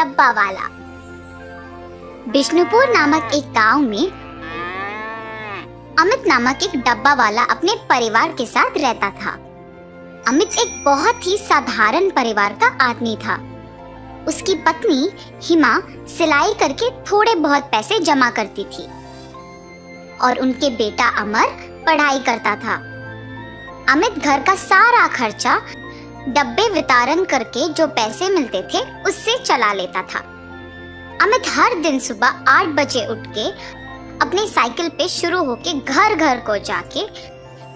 डब्बा वाला। बिष्णुपुर नामक एक गांव में अमित नामक एक डब्बा वाला अपने परिवार के साथ रहता था। अमित एक बहुत ही साधारण परिवार का आदमी था। उसकी पत्नी हिमा सिलाई करके थोड़े बहुत पैसे जमा करती थी और उनके बेटा अमर पढ़ाई करता था। अमित घर का सारा खर्चा डब्बे वितरण करके जो पैसे मिलते थे उससे चला लेता था। अमित हर दिन सुबह 8 बजे उठ के अपनी साइकिल पे शुरू होके घर घर को जाके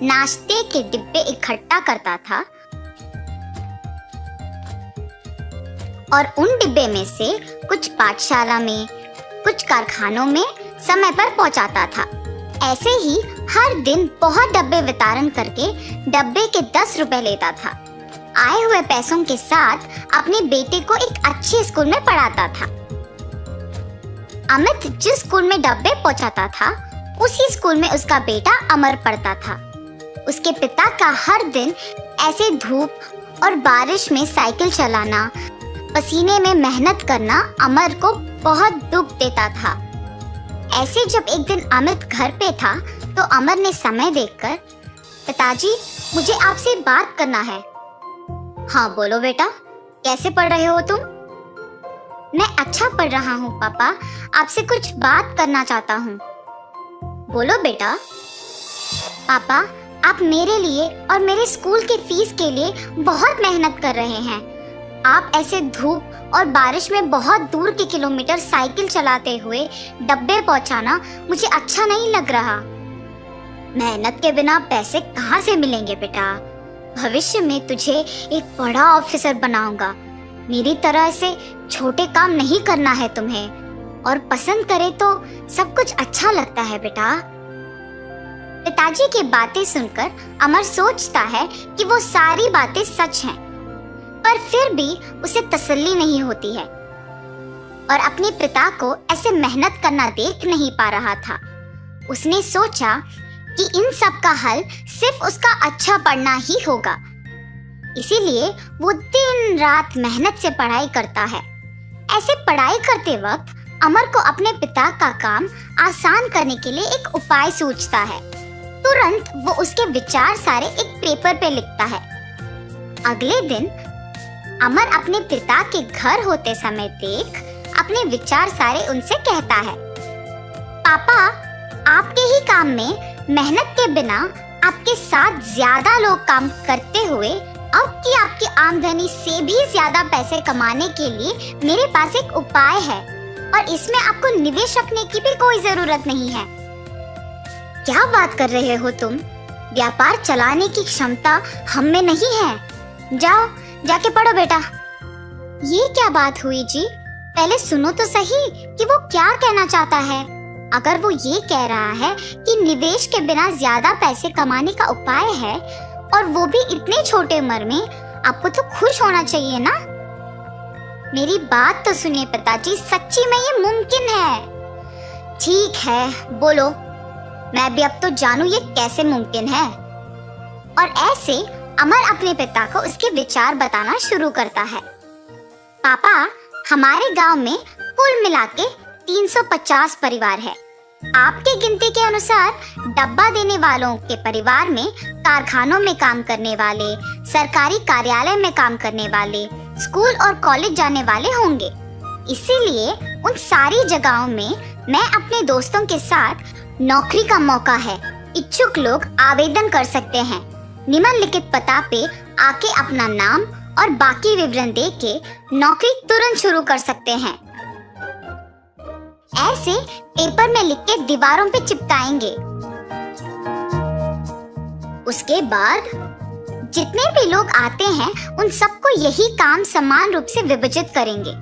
नाश्ते के डिब्बे इकट्ठा करता था और उन डिब्बे में से कुछ पाठशाला में, कुछ कारखानों में समय पर पहुंचाता था। ऐसे ही हर दिन बहुत डब्बे वितरण करके डब्बे के 10 रुपए लेता था। आए हुए पैसों के साथ अपने बेटे को एक अच्छे स्कूल में पढ़ाता था। अमित जिस स्कूल में डब्बे पहुंचाता था उसी स्कूल में उसका बेटा अमर पढ़ता था। उसके पिता का हर दिन ऐसे धूप और बारिश में साइकिल चलाना, पसीने में मेहनत करना अमर को बहुत दुख देता था। ऐसे जब एक दिन अमित घर पे था तो अमर ने समय देखकर, पिताजी मुझे आपसे बात करना है। हाँ बोलो बेटा, कैसे पढ़ रहे हो तुम? मैं अच्छा पढ़ रहा हूँ पापा, आपसे कुछ बात करना चाहता हूँ। बोलो बेटा। पापा, आप मेरे लिए और मेरे स्कूल के फीस के लिए बहुत मेहनत कर रहे हैं। आप ऐसे धूप और बारिश में बहुत दूर के किलोमीटर साइकिल चलाते हुए डब्बे पहुंचाना मुझे अच्छा नहीं लग रहा। मेहनत के बिना पैसे कहाँ से मिलेंगे बेटा? भविष्य में तुझे एक बड़ा ऑफिसर बनाऊंगा। मेरी तरह से छोटे काम नहीं करना है तुम्हें, और पसंद करे तो सब कुछ अच्छा लगता है बेटा। पिताजी की बातें सुनकर अमर सोचता है कि वो सारी बातें सच हैं, पर फिर भी उसे तसल्ली नहीं होती है और अपने पिता को ऐसे मेहनत करना देख नहीं पा रहा था। उसने सोचा कि इन सब का हल सिर्फ उसका अच्छा पढ़ना ही होगा। इसीलिए वो दिन रात मेहनत से पढ़ाई करता है। ऐसे पढ़ाई करते वक्त अमर को अपने पिता का काम आसान करने के लिए एक उपाय सूझता है। तुरंत वो उसके विचार सारे एक पेपर पे लिखता है। अगले दिन अमर अपने पिता के घर होते समय देख अपने विचार सारे उनसे कहता है, पापा, आपके ही काम में मेहनत के बिना आपके साथ ज्यादा लोग काम करते हुए अब की आपकी आमदनी से भी ज्यादा पैसे कमाने के लिए मेरे पास एक उपाय है और इसमें आपको निवेश रखने की भी कोई जरूरत नहीं है। क्या बात कर रहे हो तुम? व्यापार चलाने की क्षमता हम में नहीं है। जाओ जाके पढ़ो बेटा। ये क्या बात हुई जी? पहले सुनो तो सही कि वो क्या कहना चाहता है। अगर वो ये कह रहा है कि निवेश के बिना ज्यादा पैसे कमाने का उपाय है और वो भी इतने छोटे उम्र में, आपको तो खुश होना चाहिए ना। मेरी बात तो सुनिए पिताजी, सच्ची में ये मुमकिन है। ठीक है बोलो, मैं भी अब तो जानूं ये कैसे मुमकिन है। और ऐसे अमर अपने पिता को उसके विचार बताना शुरू करता है। पापा, हमारे गांव में कुल मिला के 350 परिवार है। आपके गिनती के अनुसार डब्बा देने वालों के परिवार में कारखानों में काम करने वाले, सरकारी कार्यालय में काम करने वाले, स्कूल और कॉलेज जाने वाले होंगे। इसीलिए उन सारी जगहों में मैं अपने दोस्तों के साथ नौकरी का मौका है। इच्छुक लोग आवेदन कर सकते हैं। निम्नलिखित पता पे आके अपना नाम और बाकी विवरण दे के नौकरी तुरंत शुरू कर सकते हैं। ऐसे पेपर में लिख के दीवारों पे चिपकाएंगे। उसके बाद जितने भी लोग आते हैं उन सबको यही काम समान रूप से विभाजित करेंगे।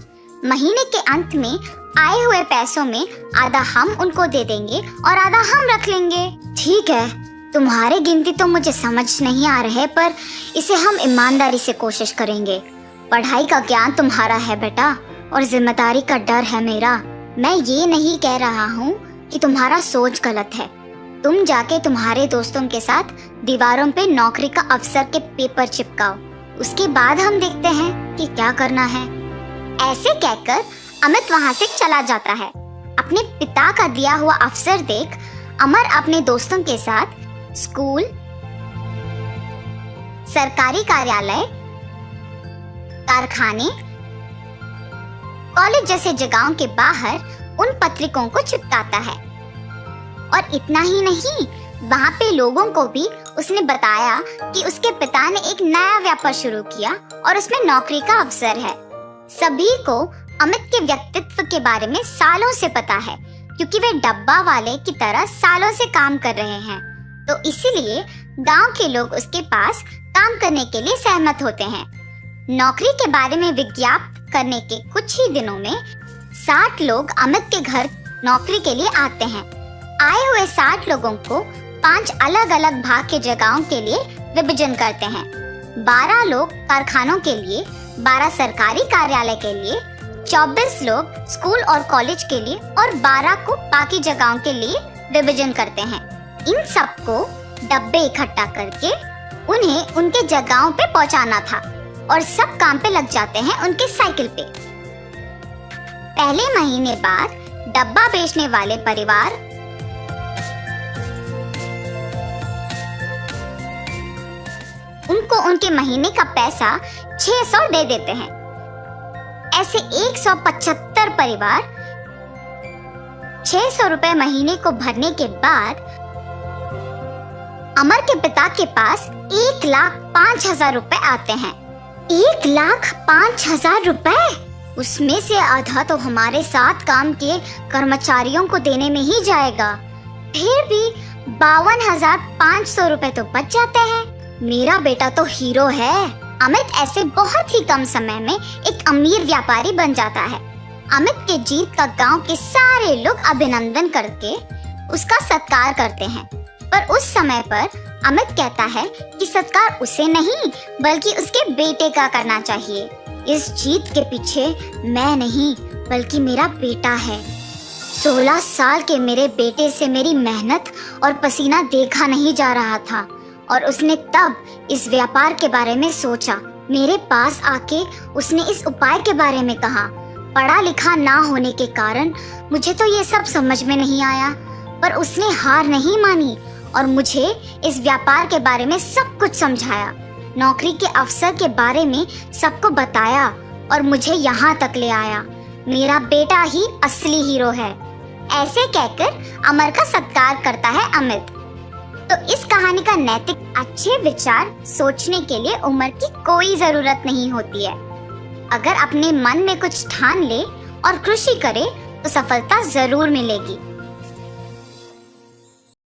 महीने के अंत में आए हुए पैसों में आधा हम उनको दे देंगे और आधा हम रख लेंगे। ठीक है, तुम्हारी गिनती तो मुझे समझ नहीं आ रहे, पर इसे हम ईमानदारी से कोशिश करेंगे। पढ़ाई का ज्ञान तुम्हारा है बेटा और जिम्मेदारी का डर है मेरा। मैं ये नहीं कह रहा हूँ कि तुम्हारा सोच गलत है। तुम जाके तुम्हारे दोस्तों के साथ दीवारों पे नौकरी का अवसर के पेपर चिपकाओ। उसके बाद हम देखते हैं कि क्या करना है। ऐसे कहकर अमित वहां से चला जाता है। अपने पिता का दिया हुआ अवसर देख अमर अपने दोस्तों के साथ स्कूल, सरकारी कार्यालय, कारखाने, कॉलेज जैसे जगहों के बाहर उन पत्रिकाओं को चिपकाता है। और इतना ही नहीं, वहां पे लोगों को भी उसने बताया कि उसके पिता ने एक नया व्यापार शुरू किया और उसमें नौकरी का अवसर है। सभी को अमित के व्यक्तित्व के बारे में सालों से पता है, क्योंकि वे डब्बा वाले की तरह सालों से काम कर रहे हैं। तो इसीलिए गांव के लोग उसके पास काम करने के लिए सहमत होते हैं। नौकरी के बारे में विज्ञापन करने के कुछ ही दिनों में 60 लोग अमित के घर नौकरी के लिए आते हैं। आए हुए 60 लोगों को 5 अलग अलग भाग के जगहों के लिए विभाजन करते हैं। 12 लोग कारखानों के लिए, 12 सरकारी कार्यालय के लिए, 24 लोग स्कूल और कॉलेज के लिए और 12 को बाकी जगहों के लिए विभाजन करते हैं। इन सबको डब्बे इकट्ठा करके उन्हें उनके जगहों पे पहुंचाना था और सब काम पे लग जाते हैं उनके साइकिल पे। पहले महीने बाद डब्बा बेचने वाले परिवार उनको उनके महीने का पैसा 600 दे देते हैं। ऐसे 175 परिवार 600 रुपए महीने को भरने के बाद अमर के पिता के पास 1,05,000 रुपए आते हैं। 1,05,000 रुपए? उसमें से आधा तो हमारे साथ काम के कर्मचारियों को देने में ही जाएगा। फिर भी 52,500 रुपए तो बच जाते हैं। मेरा बेटा तो हीरो है। अमित ऐसे बहुत ही कम समय में एक अमीर व्यापारी बन जाता है। अमित के जीत का गांव के सारे लोग अभिनंदन करके उसका सत्कार करते हैं। पर उस समय पर अमित कहता है कि सत्कार उसे नहीं बल्कि उसके बेटे का करना चाहिए। इस जीत के पीछे मैं नहीं बल्कि मेरा बेटा है। 16 साल के मेरे बेटे से मेरी मेहनत और पसीना देखा नहीं जा रहा था और उसने तब इस व्यापार के बारे में सोचा। मेरे पास आके उसने इस उपाय के बारे में कहा। पढ़ा लिखा ना होने के कारण मुझे तो ये सब समझ में नहीं आया, पर उसने हार नहीं मानी और मुझे इस व्यापार के बारे में सब कुछ समझाया, नौकरी के अवसर के बारे में सबको बताया और मुझे यहाँ तक ले आया। मेरा बेटा ही असली हीरो है। ऐसे कहकर अमर का सत्कार करता है अमित। तो इस कहानी का नैतिक अच्छे विचार सोचने के लिए उम्र की कोई जरूरत नहीं होती है। अगर अपने मन में कुछ ठान ले और कृषि करे तो सफलता जरूर मिलेगी।